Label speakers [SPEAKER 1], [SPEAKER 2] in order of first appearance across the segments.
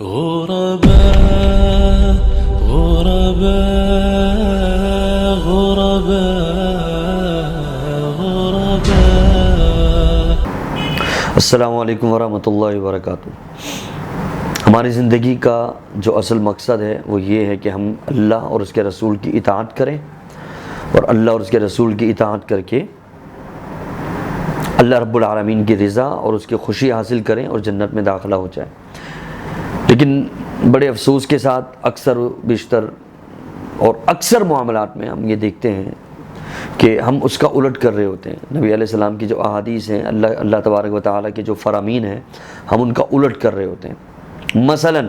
[SPEAKER 1] غرباء غرباء غرباء غرباء۔
[SPEAKER 2] السلام علیکم ورحمۃ اللہ وبرکاتہ۔ ہماری زندگی کا جو اصل مقصد ہے وہ یہ ہے کہ ہم اللہ اور اس کے رسول کی اطاعت کریں، اور اللہ اور اس کے رسول کی اطاعت کر کے اللہ رب العالمین کی رضا اور اس کی خوشی حاصل کریں اور جنت میں داخلہ ہو جائیں۔ لیکن بڑے افسوس کے ساتھ اکثر بیشتر اور اکثر معاملات میں ہم یہ دیکھتے ہیں کہ ہم اس کا الٹ کر رہے ہوتے ہیں۔ نبی علیہ السلام کی جو احادیث ہیں، اللہ تبارک و تعالیٰ کے جو فرامین ہیں، ہم ان کا الٹ کر رہے ہوتے ہیں۔ مثلا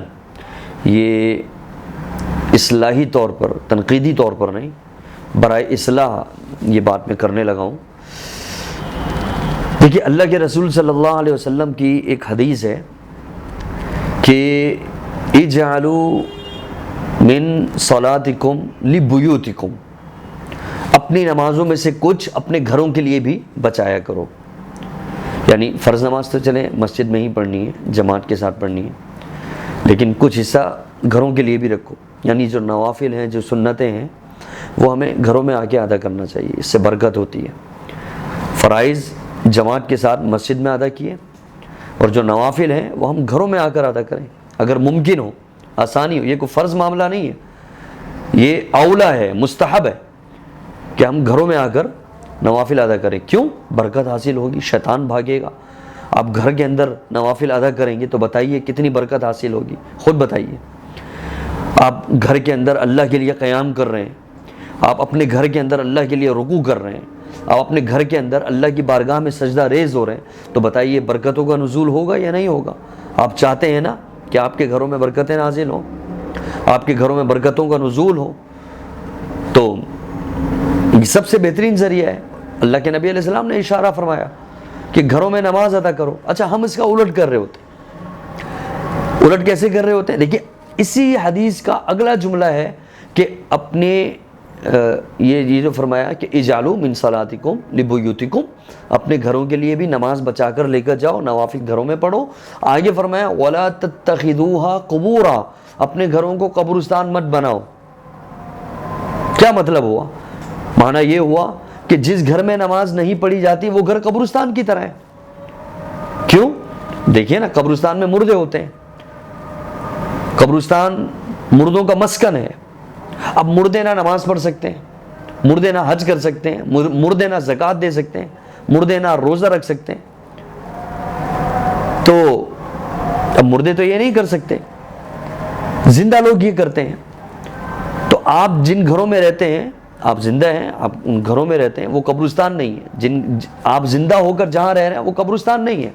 [SPEAKER 2] یہ اصلاحی طور پر، تنقیدی طور پر نہیں، برائے اصلاح یہ بات میں کرنے لگا ہوں۔ دیکھیے، اللہ کے رسول صلی اللہ علیہ وسلم کی ایک حدیث ہے کہ اجعلوا من صلاتکم لبیوتکم، اپنی نمازوں میں سے کچھ اپنے گھروں کے لیے بھی بچایا کرو۔ یعنی فرض نماز تو چلیں مسجد میں ہی پڑھنی ہے، جماعت کے ساتھ پڑھنی ہے، لیکن کچھ حصہ گھروں کے لیے بھی رکھو۔ یعنی جو نوافل ہیں، جو سنتیں ہیں، وہ ہمیں گھروں میں آ کے ادا کرنا چاہیے، اس سے برکت ہوتی ہے۔ فرائض جماعت کے ساتھ مسجد میں ادا کیے، اور جو نوافل ہیں وہ ہم گھروں میں آ کر ادا کریں اگر ممکن ہو، آسانی ہو۔ یہ کوئی فرض معاملہ نہیں ہے، یہ اولا ہے، مستحب ہے کہ ہم گھروں میں آ کر نوافل ادا کریں۔ کیوں؟ برکت حاصل ہوگی، شیطان بھاگے گا۔ آپ گھر کے اندر نوافل ادا کریں گے تو بتائیے کتنی برکت حاصل ہوگی، خود بتائیے۔ آپ گھر کے اندر اللہ کے لیے قیام کر رہے ہیں، آپ اپنے گھر کے اندر اللہ کے لیے رکوع کر رہے ہیں، آپ اپنے گھر کے اندر اللہ کی بارگاہ میں سجدہ ریز ہو رہے ہیں، تو بتائیے برکتوں کا نزول ہوگا یا نہیں ہوگا؟ آپ چاہتے ہیں نا کہ آپ کے گھروں میں برکتیں نازل ہوں، آپ کے گھروں میں برکتوں کا نزول ہو، تو یہ سب سے بہترین ذریعہ ہے۔ اللہ کے نبی علیہ السلام نے اشارہ فرمایا کہ گھروں میں نماز ادا کرو۔ اچھا، ہم اس کا الٹ کر رہے ہوتے ہیں۔ الٹ کیسے کر رہے ہوتے ہیں؟ دیکھیے، اسی حدیث کا اگلا جملہ ہے کہ اپنے یہ جو فرمایا کہ اجعلوا من صلاتکم لبیوتکم، اپنے گھروں کے لیے بھی نماز بچا کر لے کر جاؤ، نوافل گھروں میں پڑھو۔ آگے فرمایا ولا تتخذوها قبورا، اپنے گھروں کو قبرستان مت بناؤ۔ کیا مطلب ہوا؟ معنی یہ ہوا کہ جس گھر میں نماز نہیں پڑھی جاتی وہ گھر قبرستان کی طرح ہے۔ کیوں؟ دیکھیے نا، قبرستان میں مردے ہوتے ہیں، قبرستان مردوں کا مسکن ہے۔ اب مردے نہ نماز پڑھ سکتے ہیں، مردے نہ حج کر سکتے ہیں، مردے نہ زکوٰۃ دے سکتے ہیں، مردے نہ روزہ رکھ سکتے ہیں، تو اب مردے تو یہ نہیں کر سکتے، زندہ لوگ یہ کرتے ہیں۔ تو آپ جن گھروں میں رہتے ہیں، آپ زندہ ہیں، آپ ان گھروں میں رہتے ہیں، وہ قبرستان نہیں ہے۔ آپ زندہ ہو کر جہاں رہ رہے ہیں وہ قبرستان نہیں ہے،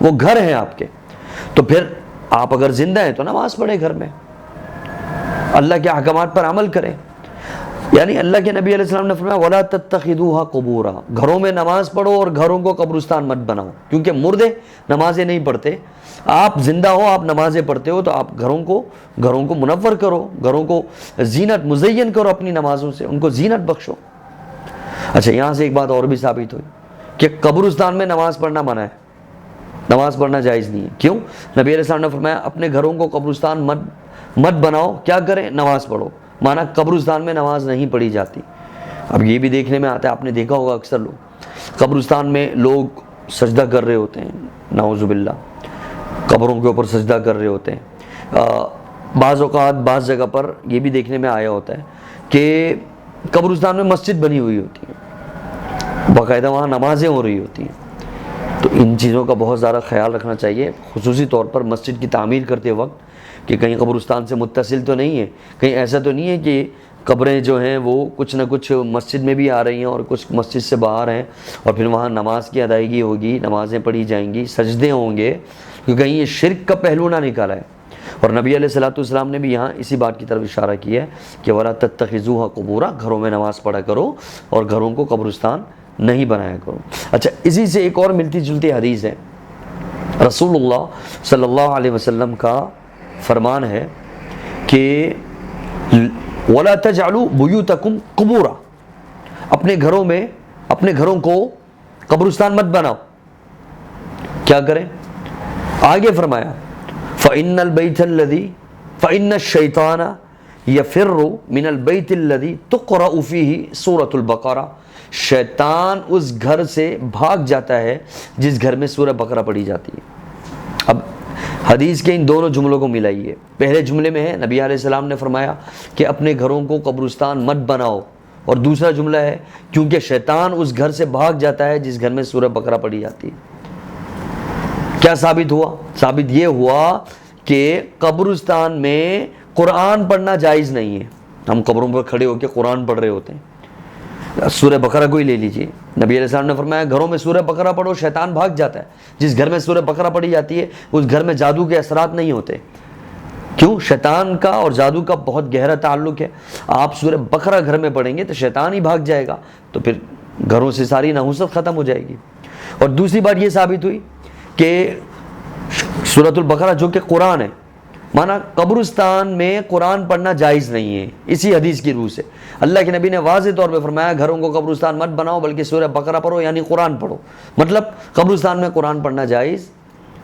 [SPEAKER 2] وہ گھر ہیں آپ کے۔ تو پھر آپ اگر زندہ ہیں تو نماز پڑھیں گھر میں، اللہ کے احکامات پر عمل کریں۔ یعنی اللہ کے نبی علیہ السلام نے فرمایا وَلَا تَتَّخِذُوهَا قُبُورًا، گھروں میں نماز پڑھو اور گھروں کو قبرستان مت بناؤ، کیونکہ مردے نمازیں نہیں پڑھتے۔ آپ زندہ ہو، آپ نمازیں پڑھتے ہو، تو آپ گھروں کو منور کرو، گھروں کو زینت مزین کرو اپنی نمازوں سے، ان کو زینت بخشو۔ اچھا، یہاں سے ایک بات اور بھی ثابت ہوئی کہ قبرستان میں نماز پڑھنا منع ہے، نماز پڑھنا جائز نہیں ہے۔ کیوں؟ نبی علیہ السلام نے فرمایا اپنے گھروں کو قبرستان مت بناؤ، کیا کریں؟ نماز پڑھو۔ مانا قبرستان میں نماز نہیں پڑھی جاتی۔ اب یہ بھی دیکھنے میں آتا ہے، آپ نے دیکھا ہوگا اکثر لوگ قبرستان میں لوگ سجدہ کر رہے ہوتے ہیں، نعوذ باللہ، قبروں کے اوپر سجدہ کر رہے ہوتے ہیں۔ بعض اوقات بعض جگہ پر یہ بھی دیکھنے میں آیا ہوتا ہے کہ قبرستان میں مسجد بنی ہوئی ہوتی ہے، باقاعدہ وہاں نمازیں ہو رہی ہوتی ہیں۔ تو ان چیزوں کا بہت زیادہ خیال رکھنا چاہیے، خصوصی طور پر مسجد کی تعمیر کرتے وقت، کہ کہیں قبرستان سے متصل تو نہیں ہے، کہیں ایسا تو نہیں ہے کہ قبریں جو ہیں وہ کچھ نہ کچھ مسجد میں بھی آ رہی ہیں اور کچھ مسجد سے باہر ہیں، اور پھر وہاں نماز کی ادائیگی ہوگی، نمازیں پڑھی جائیں گی، سجدے ہوں گے، کیونکہ کہیں یہ شرک کا پہلو نہ نکالا ہے۔ اور نبی علیہ الصلوۃ والسلام نے بھی یہاں اسی بات کی طرف اشارہ کیا ہے کہ وَلَا تَتَّخِذُوهَا قُبُورًا، گھروں میں نماز پڑھا کرو اور گھروں کو قبرستان نہیں بنایا کرو۔ اچھا، اسی سے ایک اور ملتی جلتی حدیث ہے۔ رسول اللہ صلی اللہ علیہ وسلم کا فرمان ہے کہ وَلَا تَجْعَلُوا بُيُوتَكُمْ قُبُورًا، اپنے گھروں کو قبرستان مت بناؤ۔ کیا کریں؟ آگے فرمایا فإن البيت الذي فإن الشيطان يفر من البيت الذي تقرأ فيه سورة البقرہ، شیطان اس گھر سے بھاگ جاتا ہے جس گھر میں سورہ بقرہ پڑھی جاتی ہے۔ اب حدیث کے ان دونوں جملوں کو ملائیے۔ پہلے جملے میں ہے نبی علیہ السلام نے فرمایا کہ اپنے گھروں کو قبرستان مت بناؤ، اور دوسرا جملہ ہے کیونکہ شیطان اس گھر سے بھاگ جاتا ہے جس گھر میں سورہ بقرہ پڑھی جاتی ہے۔ کیا ثابت ہوا؟ ثابت یہ ہوا کہ قبرستان میں قرآن پڑھنا جائز نہیں ہے۔ ہم قبروں پر کھڑے ہو کے قرآن پڑھ رہے ہوتے ہیں۔ سورہ بقرہ کو ہی لے لیجئے، نبی علیہ السلام نے فرمایا گھروں میں سورہ بقرہ پڑھو، شیطان بھاگ جاتا ہے۔ جس گھر میں سورہ بقرہ پڑھی جاتی ہے اس گھر میں جادو کے اثرات نہیں ہوتے۔ کیوں؟ شیطان کا اور جادو کا بہت گہرا تعلق ہے۔ آپ سورہ بقرہ گھر میں پڑھیں گے تو شیطان ہی بھاگ جائے گا، تو پھر گھروں سے ساری نحوست ختم ہو جائے گی۔ اور دوسری بات یہ ثابت ہوئی کہ سورۃ البقرہ جو کہ قرآن ہے، مانا قبرستان میں قرآن پڑھنا جائز نہیں ہے۔ اسی حدیث کی روح سے اللہ کے نبی نے واضح طور پہ فرمایا گھروں کو قبرستان مت بناؤ بلکہ سورہ بقرہ پڑھو، یعنی قرآن پڑھو۔ مطلب قبرستان میں قرآن پڑھنا جائز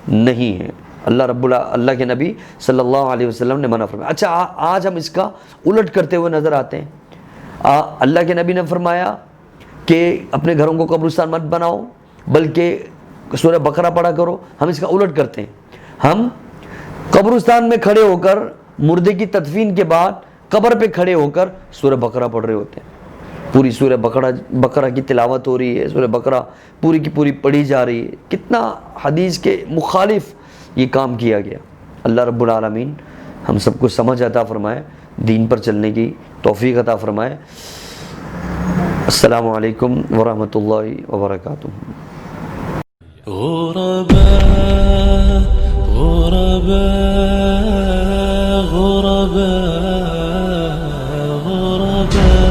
[SPEAKER 2] نہیں ہے۔ اللہ کے نبی صلی اللہ علیہ وسلم نے منع فرمایا۔ اچھا، آج ہم اس کا الٹ کرتے ہوئے نظر آتے ہیں۔ اللہ کے نبی نے فرمایا کہ اپنے گھروں کو قبرستان مت بناؤ بلکہ سورہ بقرہ پڑھا کرو، ہم اس کا الٹ کرتے ہیں۔ ہم قبرستان میں کھڑے ہو کر مردے کی تدفین کے بعد قبر پہ کھڑے ہو کر سورہ بقرہ پڑھ رہے ہوتے ہیں۔ پوری سورہ بقرہ کی تلاوت ہو رہی ہے، سورہ بقرہ پوری کی پوری پڑھی جا رہی ہے۔ کتنا حدیث کے مخالف یہ کام کیا گیا۔ اللہ رب العالمین ہم سب کو سمجھ عطا فرمائے، دین پر چلنے کی توفیق عطا فرمائے۔ السلام علیکم ورحمۃ اللہ وبرکاتہ۔
[SPEAKER 1] غرباء غرباء غرباء غرباء